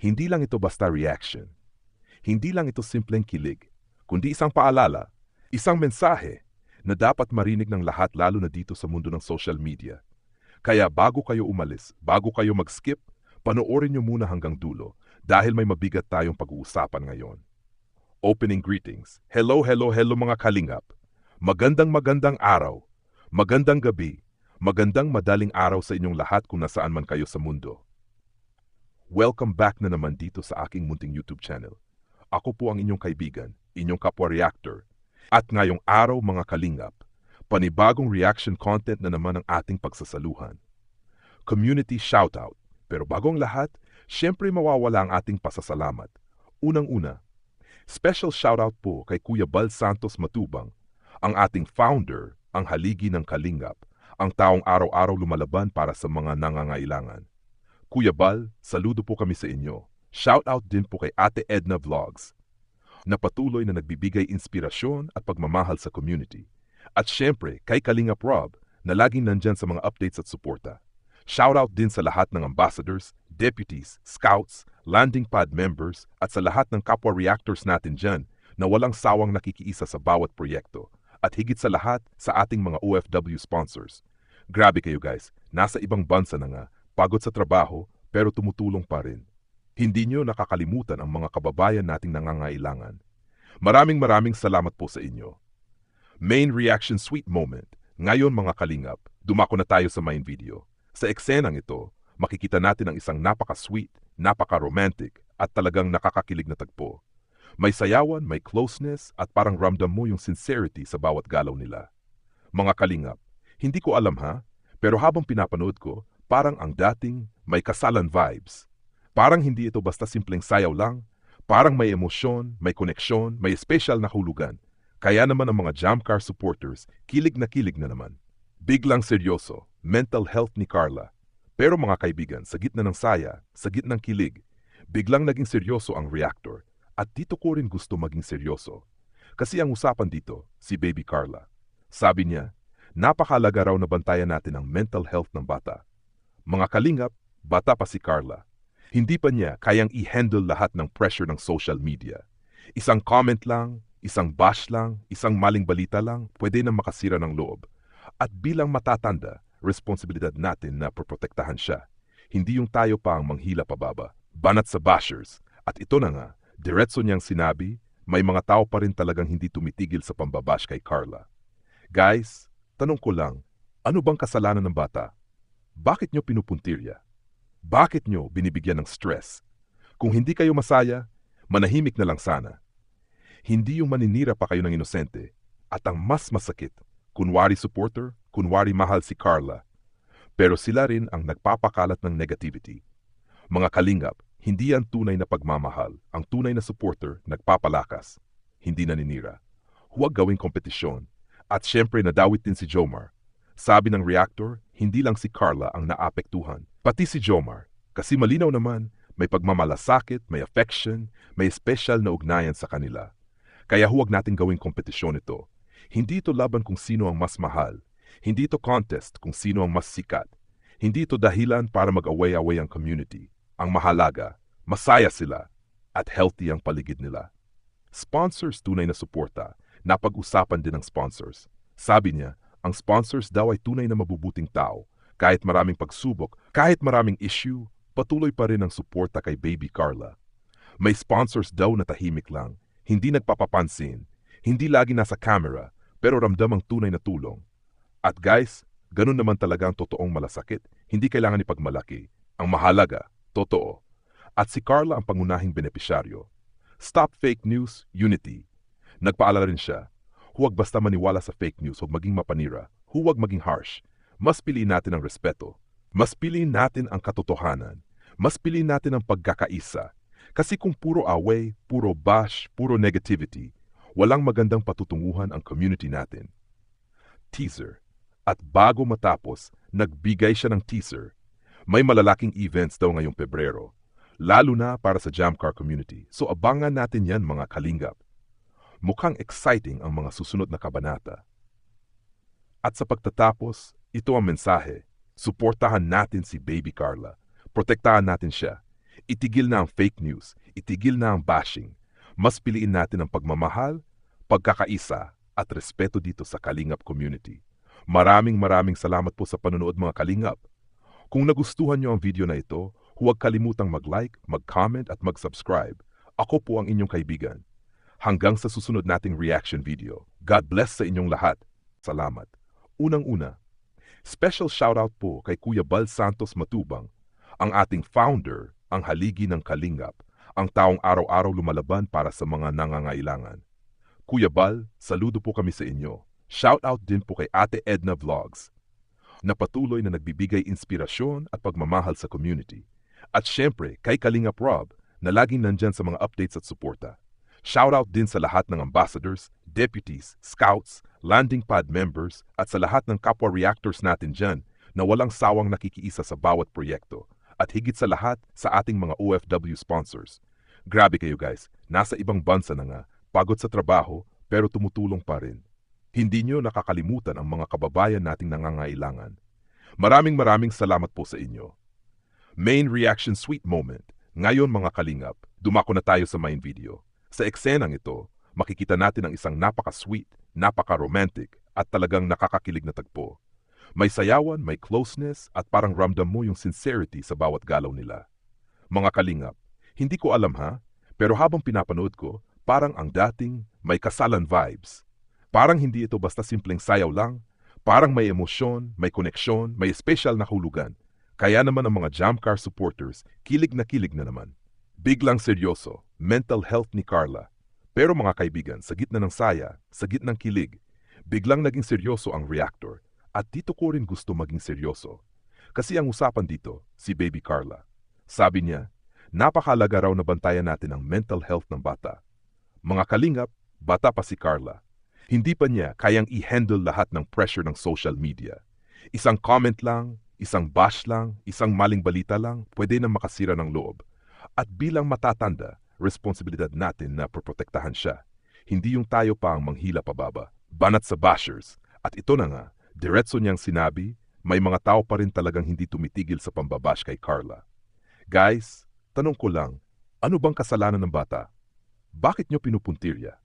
Hindi lang ito basta reaction. Hindi lang ito simpleng kilig, kundi isang paalala, isang mensahe na dapat marinig ng lahat lalo na dito sa mundo ng social media. Kaya bago kayo umalis, bago kayo mag-skip, panoorin nyo muna hanggang dulo dahil may mabigat tayong pag-uusapan ngayon. Opening greetings. Hello, hello, hello mga kalingap. Magandang araw, magandang gabi, magandang madaling araw sa inyong lahat kung nasaan man kayo sa mundo. Welcome back na naman dito sa aking munting YouTube channel. Ako po ang inyong kaibigan, inyong kapwa-reactor. At ngayong araw mga kalingap, panibagong reaction content na naman ang ating pagsasaluhan. Community shoutout. Pero bagong lahat, syempre mawawala ang ating pasasalamat. Unang-una, special shoutout po kay Kuya Bal Santos Matubang, ang ating founder, ang haligi ng Kalingap, ang taong araw-araw lumalaban para sa mga nangangailangan. Kuya Bal, saludo po kami sa inyo. Shoutout din po kay Ate Edna Vlogs, na patuloy na nagbibigay inspirasyon at pagmamahal sa community. At syempre, kay Kalingap Rob, na laging nandyan sa mga updates at suporta. Shoutout din sa lahat ng ambassadors, deputies, scouts, landing pad members, at sa lahat ng kapwa-reactors natin dyan na walang sawang nakikiisa sa bawat proyekto. At higit sa lahat, sa ating mga OFW sponsors. Grabe kayo guys, nasa ibang bansa na nga, pagod sa trabaho, pero tumutulong pa rin. Hindi nyo nakakalimutan ang mga kababayan nating nangangailangan. Maraming salamat po sa inyo. Main reaction sweet moment. Ngayon mga kalingap, dumako na tayo sa main video. Sa eksenang ito, makikita natin ang isang napaka-sweet, napaka-romantic, at talagang nakakakilig na tagpo. May sayawan, may closeness, at parang ramdam mo yung sincerity sa bawat galaw nila. Mga kalingap, hindi ko alam ha, pero habang pinapanood ko, parang ang dating may kasalan vibes. Parang hindi ito basta simpleng sayaw lang, parang may emosyon, may koneksyon, may special na hulugan. Kaya naman ang mga Jamcar supporters, kilig na naman. Biglang seryoso, mental health ni Carla. Pero mga kaibigan, sa gitna ng saya, sa gitna ng kilig, biglang naging seryoso ang reactor. At dito ko rin gusto maging seryoso. Kasi ang usapan dito, si Baby Carla. Sabi niya, napakahalaga raw na bantayan natin ang mental health ng bata. Mga kalingap, bata pa si Carla. Hindi pa niya kayang i-handle lahat ng pressure ng social media. Isang comment lang, isang bash lang, isang maling balita lang, pwede na makasira ng loob. At bilang matatanda, responsibilidad natin na proprotektahan siya. Hindi yung tayo pa ang manghila pababa, banat sa bashers. At ito na nga, diretso niyang sinabi, may mga tao pa rin talagang hindi tumitigil sa pambabash kay Carla. Guys, tanong ko lang, ano bang kasalanan ng bata? Bakit niyo pinupuntirya? Bakit niyo binibigyan ng stress? Kung hindi kayo masaya, manahimik na lang sana. Hindi yung maninira pa kayo ng inosente. At ang mas masakit, kunwari supporter, kunwari mahal si Carla. Pero sila rin ang nagpapakalat ng negativity. Mga kalingap, hindi yan tunay na pagmamahal. Ang tunay na supporter, nagpapalakas. Hindi naninira. Huwag gawing kompetisyon. At syempre nadawit din si Jomar. Sabi ng reactor, hindi lang si Carla ang naapektuhan. Pati si Jomar. Kasi malinaw naman, may pagmamalasakit, may affection, may special na ugnayan sa kanila. Kaya huwag natin gawing kompetisyon ito. Hindi ito laban kung sino ang mas mahal. Hindi ito contest kung sino ang mas sikat. Hindi ito dahilan para mag-away-away ang community. Ang mahalaga, masaya sila at healthy ang paligid nila. Sponsors tunay na suporta, napag-usapan din ng sponsors. Sabi niya, ang sponsors daw ay tunay na mabubuting tao. Kahit maraming pagsubok, kahit maraming issue, patuloy pa rin ang suporta kay Baby Carla. May sponsors daw na tahimik lang, hindi nagpapapansin, hindi lagi nasa camera, pero ramdam ang tunay na tulong. At guys, ganun naman talaga ang totoong malasakit, hindi kailangan ipagmalaki. Ang mahalaga, totoo. At si Carla ang pangunahing benepisyaryo. Stop fake news, unity. Nagpaalala rin siya, huwag basta maniwala sa fake news, huwag maging mapanira, huwag maging harsh. Mas piliin natin ang respeto. Mas piliin natin ang katotohanan. Mas piliin natin ang pagkakaisa. Kasi kung puro away, puro bash, puro negativity, walang magandang patutunguhan ang community natin. Teaser. At bago matapos, nagbigay siya ng teaser. May malalaking events daw ngayong Pebrero, lalo na para sa Jamcar community. So abangan natin yan mga kalingap. Mukhang exciting ang mga susunod na kabanata. At sa pagtatapos, ito ang mensahe. Suportahan natin si Baby Carla. Protektahan natin siya. Itigil na ang fake news, itigil na ang bashing. Mas piliin natin ang pagmamahal, pagkakaisa, at respeto dito sa Kalingap community. Maraming salamat po sa panonood mga Kalingap. Kung nagustuhan nyo ang video na ito, huwag kalimutang mag-like, mag-comment at mag-subscribe. Ako po ang inyong kaibigan. Hanggang sa susunod nating reaction video. God bless sa inyong lahat. Salamat. Unang-una, special shoutout po kay Kuya Bal Santos Matubang, ang ating founder, ang haligi ng Kalingap, ang taong araw-araw lumalaban para sa mga nangangailangan. Kuya Bal, saludo po kami sa inyo. Shoutout din po kay Ate Edna Vlogs, na patuloy na nagbibigay inspirasyon at pagmamahal sa community. At syempre, kay Kalingap Rob, na laging nandyan sa mga updates at suporta. Shoutout din sa lahat ng ambassadors, deputies, scouts, landing pad members at sa lahat ng kapwa reactors natin dyan na walang sawang nakikiisa sa bawat proyekto at higit sa lahat sa ating mga OFW sponsors. Grabe kayo guys, nasa ibang bansa na nga, pagod sa trabaho pero tumutulong pa rin. Hindi nyo nakakalimutan ang mga kababayan nating nangangailangan. Maraming salamat po sa inyo. Main reaction sweet moment. Ngayon mga Kalingap, dumako na tayo sa main video. Sa eksenang ito, makikita natin ang isang napaka-sweet, napaka-romantic at talagang nakakakilig na tagpo. May sayawan, may closeness at parang ramdam mo yung sincerity sa bawat galaw nila. Mga Kalingap, hindi ko alam ha, pero habang pinapanood ko, parang ang dating may kasalan vibes. Parang hindi ito basta simpleng sayaw lang, parang may emosyon, may koneksyon, may special na hulugan. Kaya naman ang mga Jamcar supporters, kilig na naman. Biglang seryoso, mental health ni Carla. Pero mga kaibigan, sa gitna ng saya, sa gitna ng kilig, biglang naging seryoso ang reactor. At dito ko rin gusto maging seryoso. Kasi ang usapan dito, si Baby Carla. Sabi niya, napakahalaga raw na bantayan natin ang mental health ng bata. Mga Kalingap, bata pa si Carla. Hindi pa niya kayang i-handle lahat ng pressure ng social media. Isang comment lang, isang bash lang, isang maling balita lang, pwede na makasira ng loob. At bilang matatanda, responsibilidad natin na proprotektahan siya. Hindi yung tayo pa ang manghila pababa. Banat sa bashers. At ito na nga, diretso niyang sinabi, may mga tao pa rin talagang hindi tumitigil sa pambabash kay Carla. Guys, tanong ko lang, ano bang kasalanan ng bata? Bakit niyo pinupuntirya?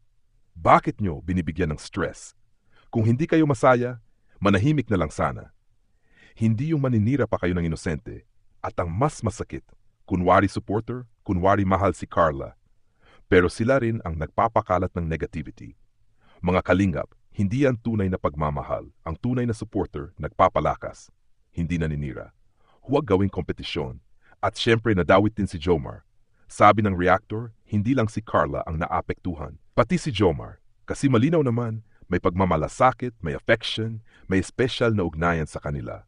Bakit niyo binibigyan ng stress? Kung hindi kayo masaya, manahimik na lang sana. Hindi yung maninira pa kayo ng inosente. At ang mas masakit, kunwari supporter, kunwari mahal si Carla. Pero sila rin ang nagpapakalat ng negativity. Mga Kalingap, hindi yan tunay na pagmamahal. Ang tunay na supporter, nagpapalakas. Hindi naninira. Huwag gawing kompetisyon. At syempre nadawit din si Jomar. Sabi ng reactor, hindi lang si Carla ang naapektuhan. Pati si Jomar. Kasi malinaw naman, may pagmamalasakit, may affection, may special na ugnayan sa kanila.